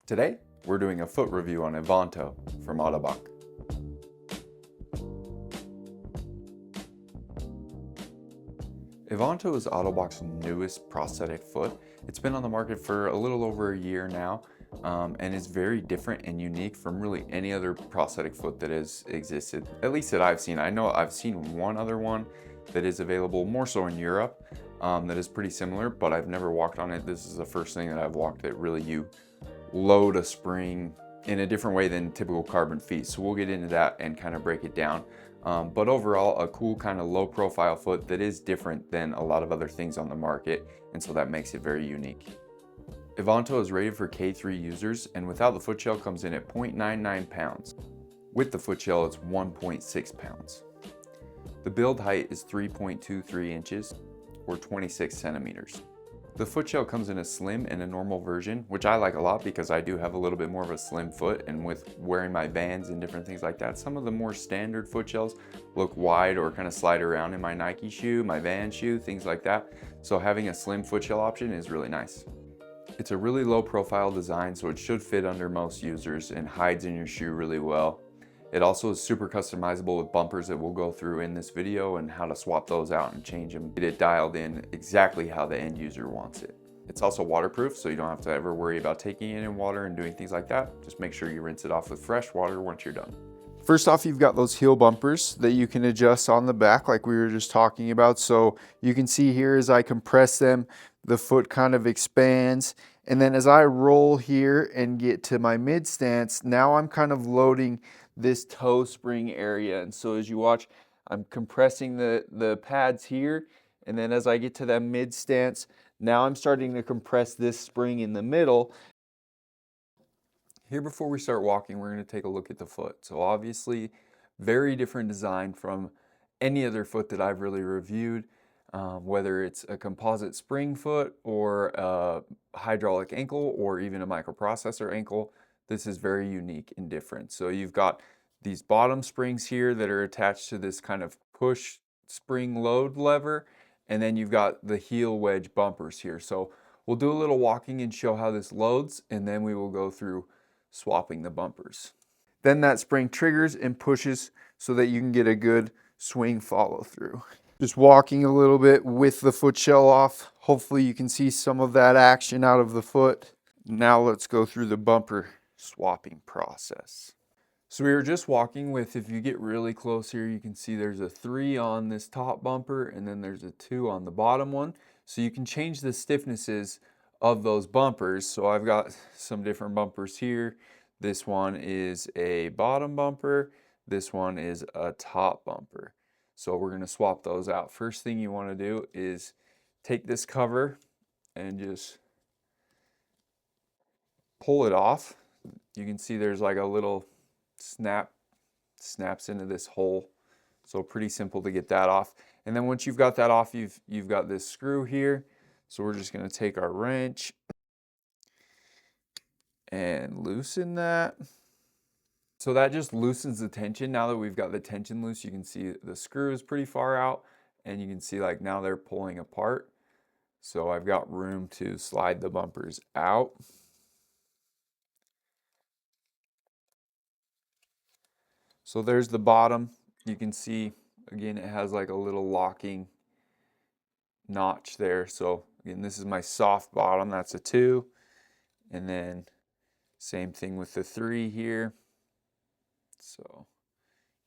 Today, we're doing a foot review on Evanto from Ottobock. Evanto is Ottobock's newest prosthetic foot. It's been on the market for a little over a year now, and is very different and unique from really any other prosthetic foot that has existed, at least that I've seen. I know I've seen one other one that is available more so in Europe, that is pretty similar, but I've never walked on it. This is the first thing that I've walked that really you load a spring in a different way than typical carbon feet. So we'll get into that and kind of break it down. But overall, a cool kind of low profile foot that is different than a lot of other things on the market. And so that makes it very unique. Evanto is rated for K3 users, and without the foot shell comes in at 0.99 pounds. With the foot shell, it's 1.6 pounds. The build height is 3.23 inches or 26 centimeters. The foot shell comes in a slim and a normal version, which I like a lot because I do have a little bit more of a slim foot, and with wearing my Vans and different things like that, some of the more standard foot shells look wide or kind of slide around in my Nike shoe, my Vans shoe, things like that. So having a slim foot shell option is really nice. It's a really low profile design, so it should fit under most users and hides in your shoe really well. It also is super customizable with bumpers that we'll go through in this video and how to swap those out and change them. Get it dialed in exactly how the end user wants it. It's also waterproof, so you don't have to ever worry about taking it in water and doing things like that. Just make sure you rinse it off with fresh water once you're done. First off, you've got those heel bumpers that you can adjust on the back like we were just talking about. So you can see here as I compress them, the foot kind of expands. And then as I roll here and get to my mid stance, now I'm kind of loading this toe spring area. And so as you watch, I'm compressing the pads here. And then as I get to that mid stance, now I'm starting to compress this spring in the middle. Here, before we start walking, we're going to take a look at the foot. So obviously, very different design from any other foot that I've really reviewed, whether it's a composite spring foot or a hydraulic ankle or even a microprocessor ankle. This is very unique and different. So you've got these bottom springs here that are attached to this kind of push spring load lever, and then you've got the heel wedge bumpers here. So we'll do a little walking and show how this loads, and then we will go through swapping the bumpers. Then that spring triggers and pushes so that you can get a good swing follow through. Just walking a little bit with the foot shell off. Hopefully you can see some of that action out of the foot. Now let's go through the bumper swapping process. So we were just walking with, if you get really close here, you can see there's a 3 on this top bumper and then there's a 2 on the bottom one. So you can change the stiffnesses of those bumpers. So I've got some different bumpers here. This one is a bottom bumper. This one is a top bumper. So we're going to swap those out. First thing you want to do is take this cover and just pull it off. You can see there's like a little snaps into this hole. So pretty simple to get that off. And then once you've got that off, you've got this screw here. So we're just going to take our wrench and loosen that. So that just loosens the tension. Now that we've got the tension loose, you can see the screw is pretty far out, and you can see like now they're pulling apart. So I've got room to slide the bumpers out. So there's the bottom. You can see, again, it has like a little locking notch there. So again, this is my soft bottom, that's a 2. And then same thing with the 3 here. So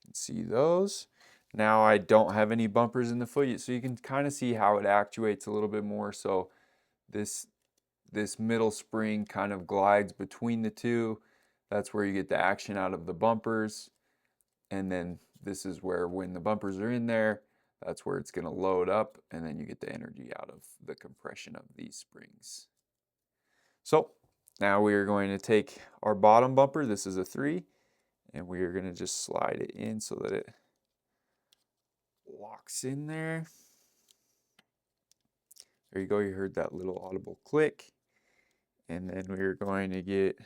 you can see those. Now I don't have any bumpers in the foot yet, so you can kind of see how it actuates a little bit more. So this middle spring kind of glides between the two. That's where you get the action out of the bumpers. And then this is where, when the bumpers are in there, that's where it's going to load up, and then you get the energy out of the compression of these springs. So now we are going to take our bottom bumper, this is a 3, and we are going to just slide it in so that it locks in there. There you go, you heard that little audible click. And then we're going to get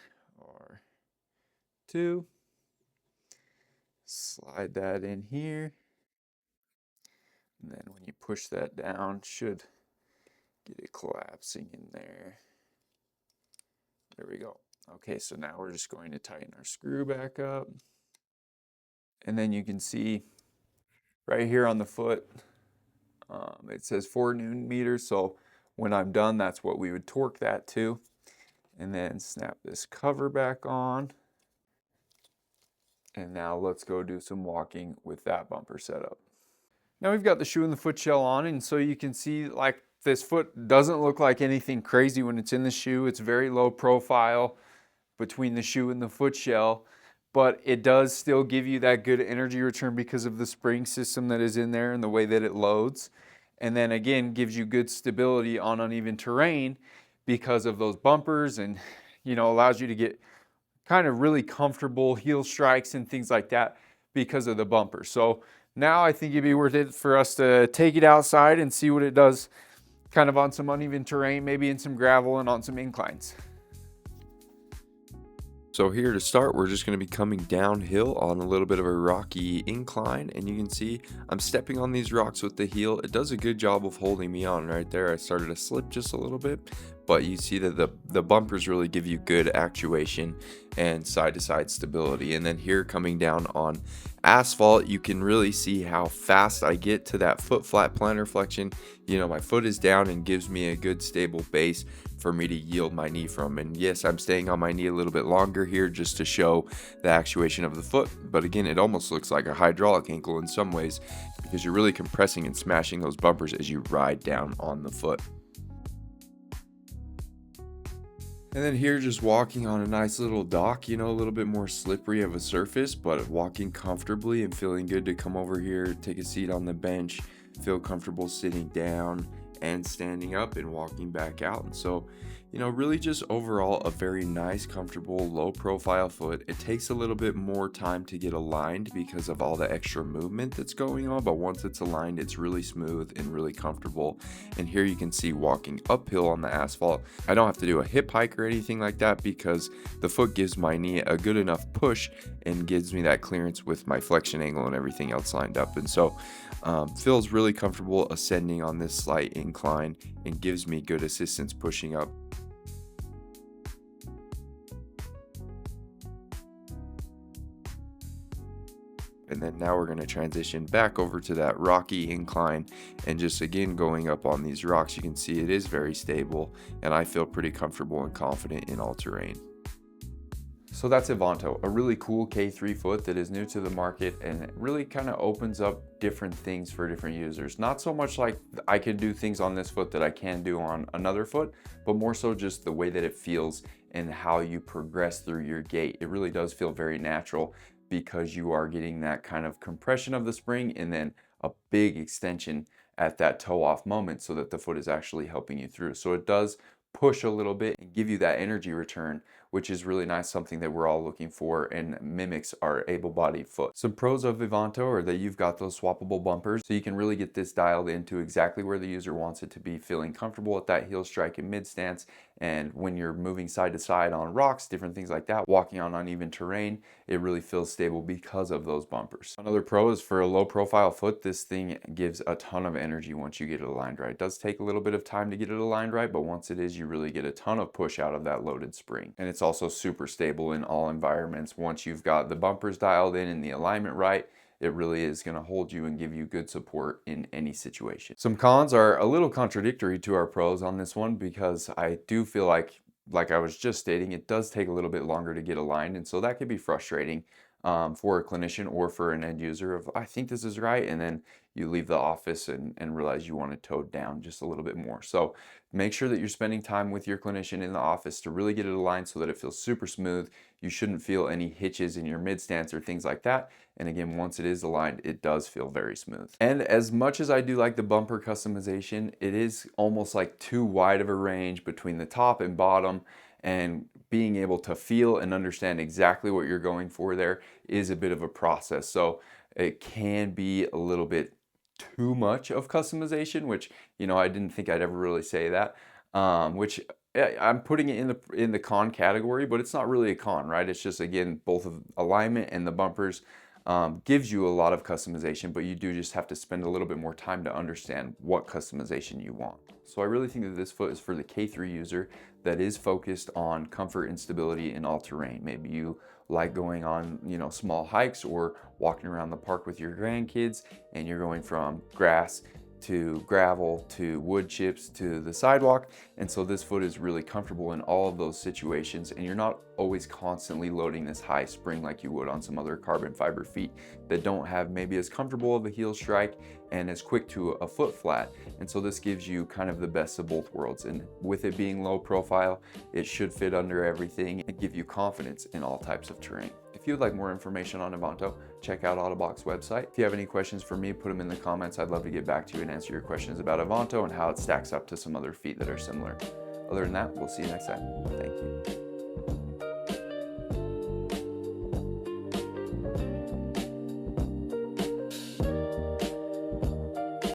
our 2, slide that in here. And then when you push that down, should get it collapsing in there. There we go. Okay, so now we're just going to tighten our screw back up. And then you can see right here on the foot, it says 4 Newton meters. So when I'm done, that's what we would torque that to. And then snap this cover back on. And now let's go do some walking with that bumper setup. Now we've got the shoe and the foot shell on, and so you can see like this foot doesn't look like anything crazy when it's in the shoe. It's very low profile between the shoe and the foot shell, but it does still give you that good energy return because of the spring system that is in there and the way that it loads. And then again, gives you good stability on uneven terrain because of those bumpers, and allows you to get kind of really comfortable heel strikes and things like that because of the bumper. So now I think it'd be worth it for us to take it outside and see what it does kind of on some uneven terrain, maybe in some gravel and on some inclines. So here to start, we're just going to be coming downhill on a little bit of a rocky incline, and you can see I'm stepping on these rocks with the heel. It does a good job of holding me on right there. I started to slip just a little bit, but you see that the bumpers really give you good actuation and side-to-side stability. And then here coming down on asphalt, you can really see how fast I get to that foot flat plantar flexion. My foot is down and gives me a good stable base for me to yield my knee from. And yes, I'm staying on my knee a little bit longer here just to show the actuation of the foot. But again, it almost looks like a hydraulic ankle in some ways because you're really compressing and smashing those bumpers as you ride down on the foot. And then here, just walking on a nice little dock, a little bit more slippery of a surface, but walking comfortably and feeling good to come over here, take a seat on the bench, feel comfortable sitting down and standing up and walking back out. And so, really just overall a very nice, comfortable, low profile foot. It takes a little bit more time to get aligned because of all the extra movement that's going on, but once it's aligned, it's really smooth and really comfortable. And here you can see walking uphill on the asphalt, I don't have to do a hip hike or anything like that because the foot gives my knee a good enough push and gives me that clearance with my flexion angle and everything else lined up. And so feels really comfortable ascending on this slight incline and gives me good assistance pushing up. And then now we're going to transition back over to that rocky incline, and just again going up on these rocks, you can see it is very stable and I feel pretty comfortable and confident in all terrain. So that's Evanto, a really cool K3 foot that is new to the market, and it really kind of opens up different things for different users. Not so much like I can do things on this foot that I can do on another foot, but more so just the way that it feels and how you progress through your gait. It really does feel very natural because you are getting that kind of compression of the spring and then a big extension at that toe off moment so that the foot is actually helping you through. So it does push a little bit and give you that energy return, which is really nice, something that we're all looking for and mimics our able-bodied foot. Some pros of Evanto are that you've got those swappable bumpers, so you can really get this dialed into exactly where the user wants it to be, feeling comfortable at that heel strike in mid stance. And when you're moving side to side on rocks, different things like that, walking on uneven terrain, it really feels stable because of those bumpers. Another pro is for a low profile foot, this thing gives a ton of energy once you get it aligned right. It does take a little bit of time to get it aligned right, but once it is, you really get a ton of push out of that loaded spring. And it's also super stable in all environments. Once you've got the bumpers dialed in and the alignment right, it really is going to hold you and give you good support in any situation. Some cons are a little contradictory to our pros on this one because I do feel like I was just stating, it does take a little bit longer to get aligned, and so that could be frustrating for a clinician or for an end user of, I think this is right, and then you leave the office and realize you want it towed down just a little bit more. So make sure that you're spending time with your clinician in the office to really get it aligned so that it feels super smooth. You shouldn't feel any hitches in your mid stance or things like that. And again, once it is aligned, it does feel very smooth. And as much as I do like the bumper customization, it is almost like too wide of a range between the top and bottom, and being able to feel and understand exactly what you're going for there is a bit of a process. So it can be a little bit too much of customization, which, I didn't think I'd ever really say that, which I'm putting it in the con category, but it's not really a con, right? It's just, again, both of alignment and the bumpers gives you a lot of customization, but you do just have to spend a little bit more time to understand what customization you want. So I really think that this foot is for the K3 user that is focused on comfort and stability in all terrain. Maybe you like going on, small hikes or walking around the park with your grandkids, and you're going from grass to gravel to wood chips to the sidewalk. And so this foot is really comfortable in all of those situations, and you're not always constantly loading this high spring like you would on some other carbon fiber feet that don't have maybe as comfortable of a heel strike and as quick to a foot flat. And so this gives you kind of the best of both worlds, and with it being low profile, it should fit under everything and give you confidence in all types of terrain. If you'd like more information on Evanto, check out Ottobock's website. If you have any questions for me, put them in the comments. I'd love to get back to you and answer your questions about Evanto and how it stacks up to some other feet that are similar. Other than that, we'll see you next time. Thank you.